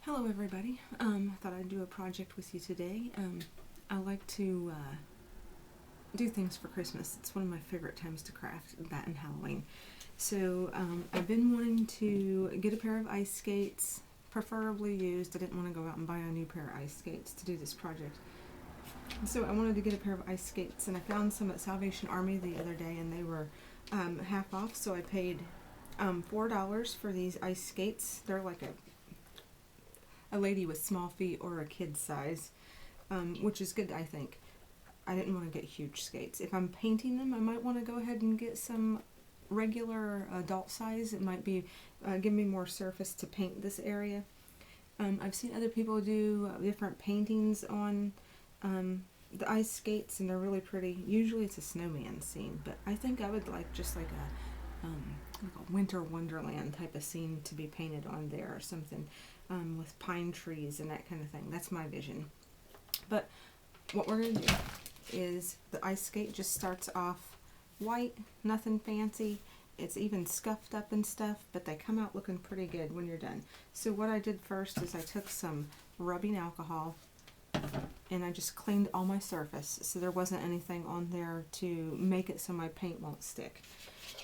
Hello everybody. I thought I'd do a project with you today. I like to do things for Christmas. It's one of my favorite times to craft, that and Halloween. So I've been wanting to get a pair of ice skates, preferably used. I didn't want to go out and buy a new pair of ice skates to do this project. So I wanted to get a pair of ice skates, and I found some at Salvation Army the other day, and they were half off, so I paid $4 for these ice skates. They're like a lady with small feet or a kid size, which is good, I think. I didn't want to get huge skates. If I'm painting them, I might want to go ahead and get some regular adult size. It might be give me more surface to paint this area. I've seen other people do different paintings on the ice skates, and they're really pretty. Usually it's a snowman scene, but I think I would like just like a winter wonderland type of scene to be painted on there or something, with pine trees and that kind of thing. That's my vision. But what we're going to do is the ice skate just starts off white, nothing fancy. It's even scuffed up and stuff, but they come out looking pretty good when you're done. So what I did first is I took some rubbing alcohol and I just cleaned all my surface so there wasn't anything on there to make it so my paint won't stick.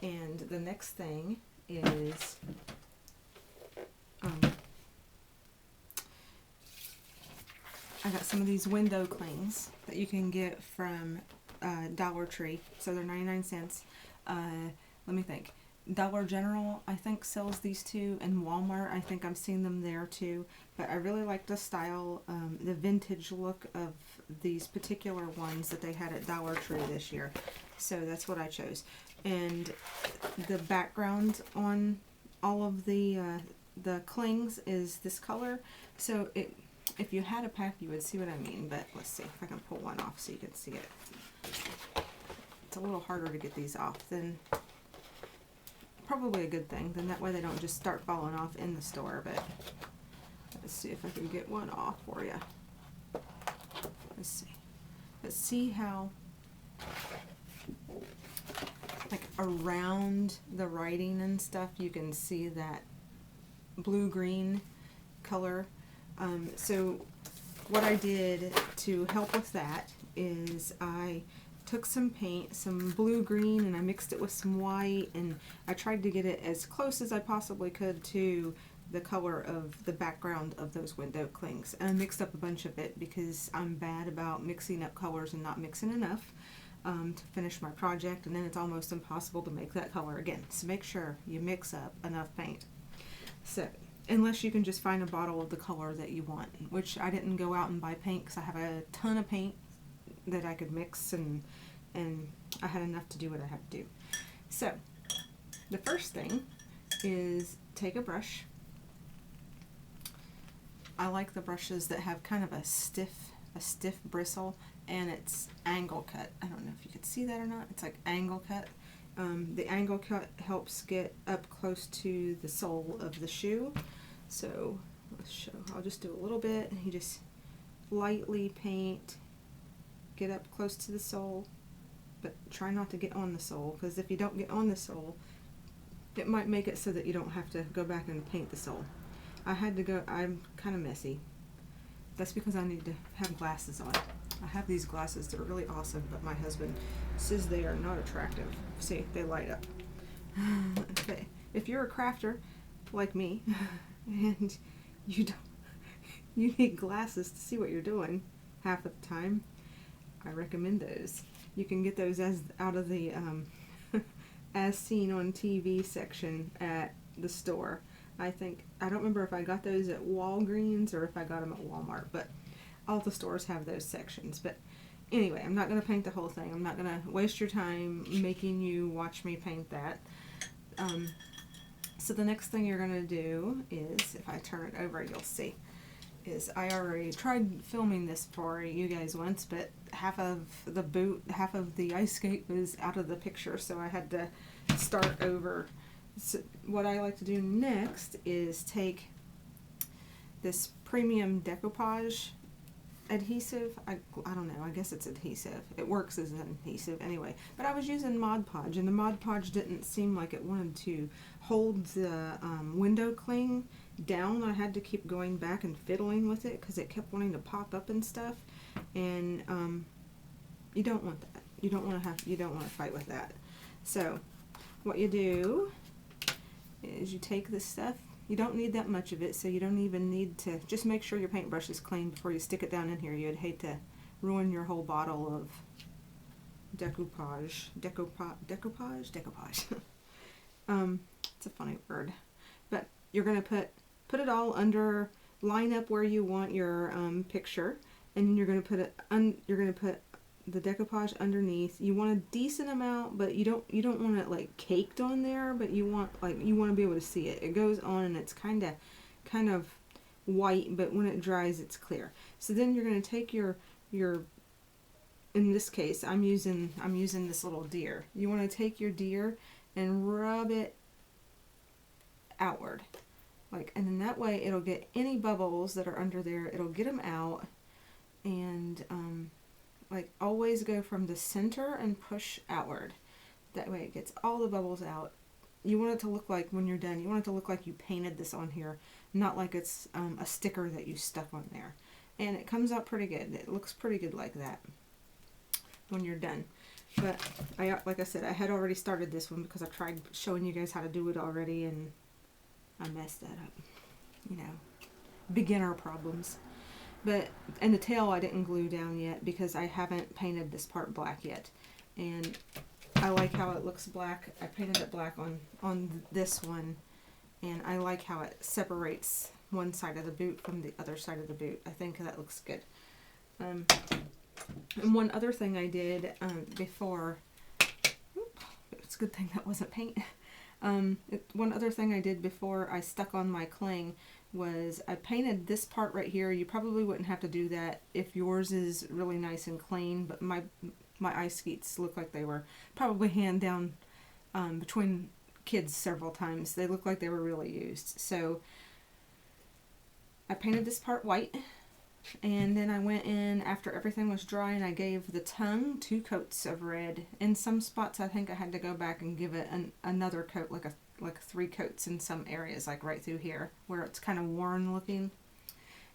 And the next thing is I got some of these window clings that you can get from Dollar Tree. So they're 99 cents. Let me think. Dollar General, I think, sells these too, and Walmart, I think I've seen them there too. But I really like the style, the vintage look of these particular ones that they had at Dollar Tree this year. So that's what I chose. And the background on all of the clings is this color. So if you had a pack, you would see what I mean. But let's see if I can pull one off so you can see it. It's a little harder to get these off than... Probably a good thing, then that way they don't just start falling off in the store. But let's see if I can get one off for you. Let's see how, like, around the writing and stuff you can see that blue-green color. So what I did to help with that is I took some paint, some blue-green, and I mixed it with some white, and I tried to get it as close as I possibly could to the color of the background of those window clings. And I mixed up a bunch of it because I'm bad about mixing up colors and not mixing enough to finish my project, and then it's almost impossible to make that color again. So make sure you mix up enough paint. So, unless you can just find a bottle of the color that you want, which I didn't go out and buy paint because I have a ton of paint that I could mix, and I had enough to do what I had to do. So the first thing is take a brush. I like the brushes that have kind of a stiff bristle, and it's angle cut. I don't know if you could see that or not. It's like angle cut. The angle cut helps get up close to the sole of the shoe. So let's show. I'll just do a little bit, and you just lightly paint. Get up close to the sole, but try not to get on the sole, because if you don't get on the sole, it might make it so that you don't have to go back and paint the sole. I'm kind of messy. That's because I need to have glasses on. I have these glasses that are really awesome, but my husband says they are not attractive. See, they light up. Okay. If you're a crafter like me and you need glasses to see what you're doing half of the time, I recommend those. You can get those out of the as seen on TV section at the store. I don't remember if I got those at Walgreens or if I got them at Walmart, but all the stores have those sections. But anyway, I'm not going to paint the whole thing. I'm not going to waste your time making you watch me paint that. So the next thing you're going to do is, if I turn it over, you'll see, is I already tried filming this for you guys once, but half of the ice skate was out of the picture, so I had to start over. So what I like to do next is take this premium decoupage adhesive. I don't know, I guess it's adhesive. It works as an adhesive anyway. But I was using Mod Podge, and the Mod Podge didn't seem like it wanted to hold the window cling down, I had to keep going back and fiddling with it because it kept wanting to pop up and stuff. And you don't want that. You don't want to fight with that. So what you do is you take this stuff. You don't need that much of it, so you don't even need to, just make sure your paintbrush is clean before you stick it down in here. You'd hate to ruin your whole bottle of decoupage. It's a funny word. But you're going to put it all under, line up where you want your picture, and you're going to put the decoupage underneath. You want a decent amount, but you don't want it like caked on there, but you want to be able to see it. It goes on and it's kind of white, but when it dries it's clear. So then you're going to take your in this case I'm using this little deer. You want to take your deer and rub it outward, and in that way it'll get any bubbles that are under there, it'll get them out. And always go from the center and push outward. That way it gets all the bubbles out. You want it to look like, when you're done, you want it to look like you painted this on here, not like it's a sticker that you stuck on there. And it comes out pretty good. It looks pretty good like that when you're done. But like I said, I had already started this one because I tried showing you guys how to do it already, and I messed that up. Beginner problems. And the tail I didn't glue down yet because I haven't painted this part black yet. And I like how it looks black. I painted it black on this one. And I like how it separates one side of the boot from the other side of the boot. I think that looks good. And one other thing I did before... It's a good thing that wasn't paint. One other thing I did before I stuck on my cling was I painted this part right here. You probably wouldn't have to do that if yours is really nice and clean, but my ice skates look like they were probably hand down between kids several times. They look like they were really used. So I painted this part white, and then I went in after everything was dry and I gave the tongue 2 coats of red. In some spots I think I had to go back and give it another coat, like 3 coats in some areas, like right through here where it's kind of worn looking.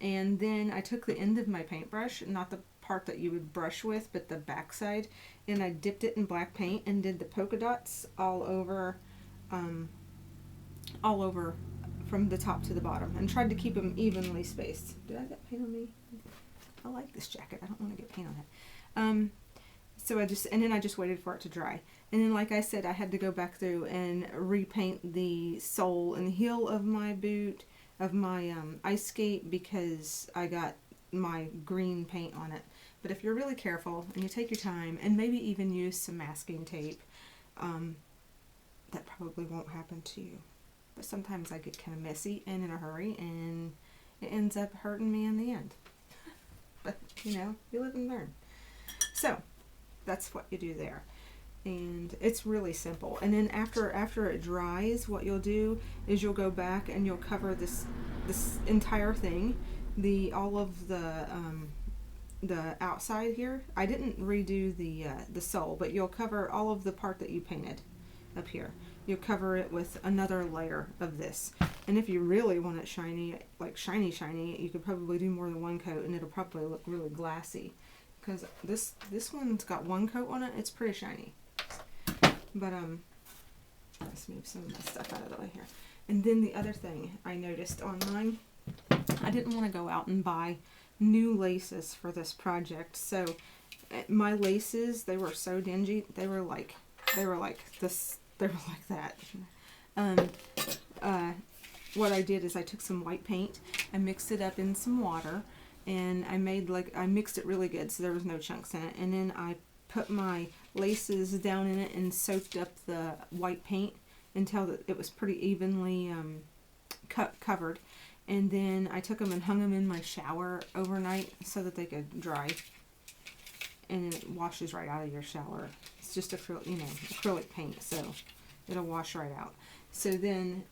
And then I took the end of my paintbrush, not the part that you would brush with, but the back side, and I dipped it in black paint and did the polka dots all over from the top to the bottom, and tried to keep them evenly spaced. Did I get paint on me? I like this jacket. I don't want to get paint on it. So then I just waited for it to dry. And then, like I said, I had to go back through and repaint the sole and heel of my boot, of my ice skate, because I got my green paint on it. But if you're really careful and you take your time and maybe even use some masking tape, that probably won't happen to you. But sometimes I get kind of messy and in a hurry, and it ends up hurting me in the end. But, you live and learn. So that's what you do there. And it's really simple. And then after it dries, what you'll do is you'll go back and you'll cover this entire thing, all of the outside here. I didn't redo the sole, but you'll cover all of the part that you painted up here. You'll cover it with another layer of this. And if you really want it shiny, like shiny, you could probably do more than 1 coat, and it'll probably look really glassy. Because this one's got 1 coat on it, it's pretty shiny. But let's move some of that stuff out of the way here. And then the other thing I noticed online, I didn't want to go out and buy new laces for this project. So my laces, they were so dingy. They were like this. They were like that. What I did is I took some white paint, I mixed it up in some water, and I mixed it really good so there was no chunks in it. And then I put my laces down in it and soaked up the white paint until it was pretty evenly covered. And then I took them and hung them in my shower overnight so that they could dry. And it washes right out of your shower. It's just acrylic paint, so it'll wash right out. So then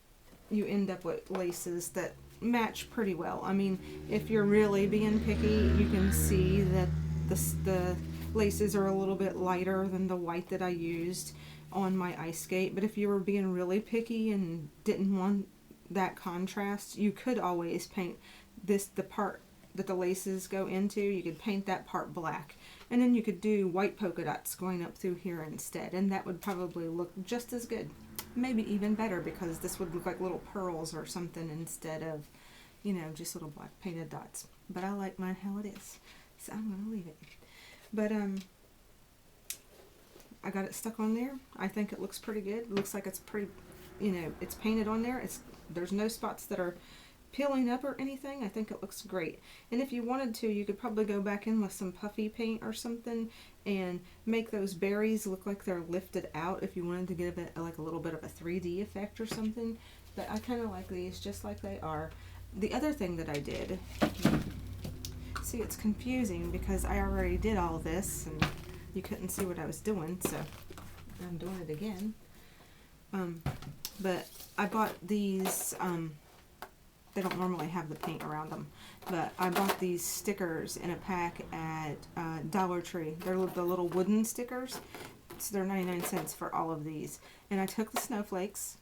you end up with laces that match pretty well. I mean, if you're really being picky, you can see that the laces are a little bit lighter than the white that I used on my ice skate. But if you were being really picky and didn't want that contrast, you could always paint the part that the laces go into, you could paint that part black. And then you could do white polka dots going up through here instead, and that would probably look just as good. Maybe even better, because this would look like little pearls or something instead of, you know, just little black painted dots. But I like mine how it is, so I'm going to leave it. But I got it stuck on there. I think it looks pretty good. It looks like it's pretty, you know, it's painted on there. There's no spots that are peeling up or anything. I think it looks great. And if you wanted to, you could probably go back in with some puffy paint or something and make those berries look like they're lifted out if you wanted to give it like a little bit of a 3D effect or something. But I kind of like these just like they are. The other thing that I did, see, it's confusing because I already did all this and you couldn't see what I was doing, so I'm doing it again. But I bought these, they don't normally have the paint around them, but I bought these stickers in a pack at Dollar Tree. They're the little wooden stickers, so they're 99 cents for all of these. And I took the snowflakes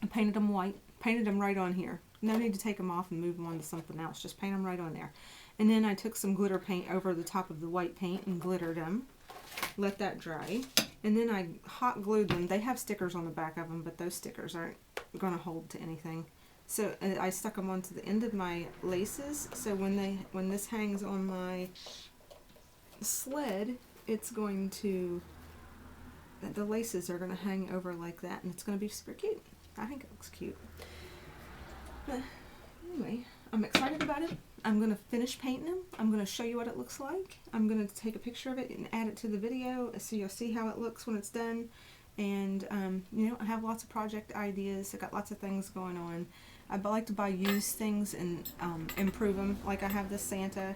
and painted them white, painted them right on here. No need to take them off and move them on to something else, just paint them right on there. And then I took some glitter paint over the top of the white paint and glittered them, let that dry. And then I hot glued them. They have stickers on the back of them, but those stickers aren't going to hold to anything. So I stuck them onto the end of my laces. So when this hangs on my sled, it's going to, the laces are going to hang over like that, and it's going to be super cute. I think it looks cute. But anyway, I'm excited about it. I'm going to finish painting them. I'm going to show you what it looks like. I'm going to take a picture of it and add it to the video so you'll see how it looks when it's done. And, you know, I have lots of project ideas. I got lots of things going on. I like to buy used things and improve them. Like I have this Santa.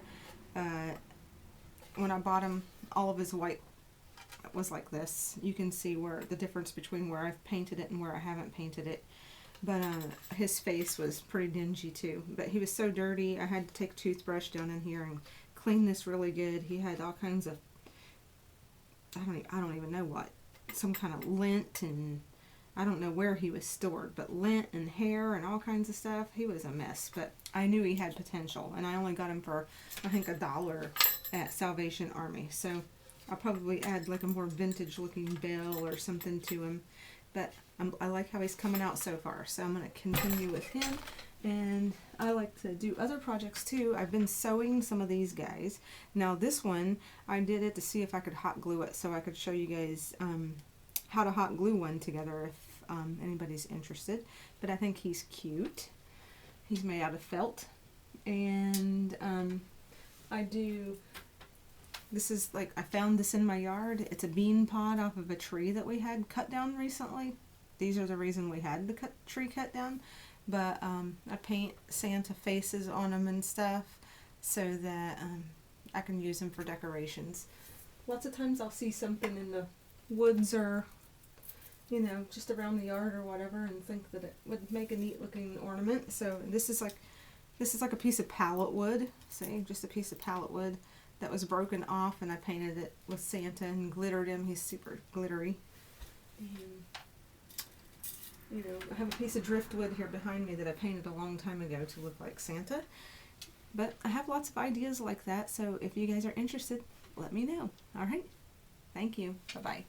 When I bought him, all of his white was like this. You can see where the difference between where I've painted it and where I haven't painted it. But his face was pretty dingy too. But he was so dirty, I had to take a toothbrush down in here and clean this really good. He had all kinds of, I don't even know what, some kind of lint, and I don't know where he was stored, but lint and hair and all kinds of stuff. He was a mess, but I knew he had potential, and I only got him for, I think, $1 at Salvation Army. So I'll probably add like a more vintage looking bell or something to him. But I like how he's coming out so far, so I'm going to continue with him. And I like to do other projects too. I've been sewing some of these guys. Now this one, I did it to see if I could hot glue it, so I could show you guys how to hot glue one together if anybody's interested. But I think he's cute. He's made out of felt. And this is like, I found this in my yard. It's a bean pod off of a tree that we had cut down recently. These are the reason we had the tree cut down. But I paint Santa faces on them and stuff so that I can use them for decorations. Lots of times I'll see something in the woods or, you know, just around the yard or whatever, and think that it would make a neat looking ornament. So this is like a piece of pallet wood. See, just a piece of pallet wood that was broken off, and I painted it with Santa and glittered him. He's super glittery. And, you know, I have a piece of driftwood here behind me that I painted a long time ago to look like Santa. But I have lots of ideas like that, so if you guys are interested, let me know. Alright? Thank you. Bye-bye.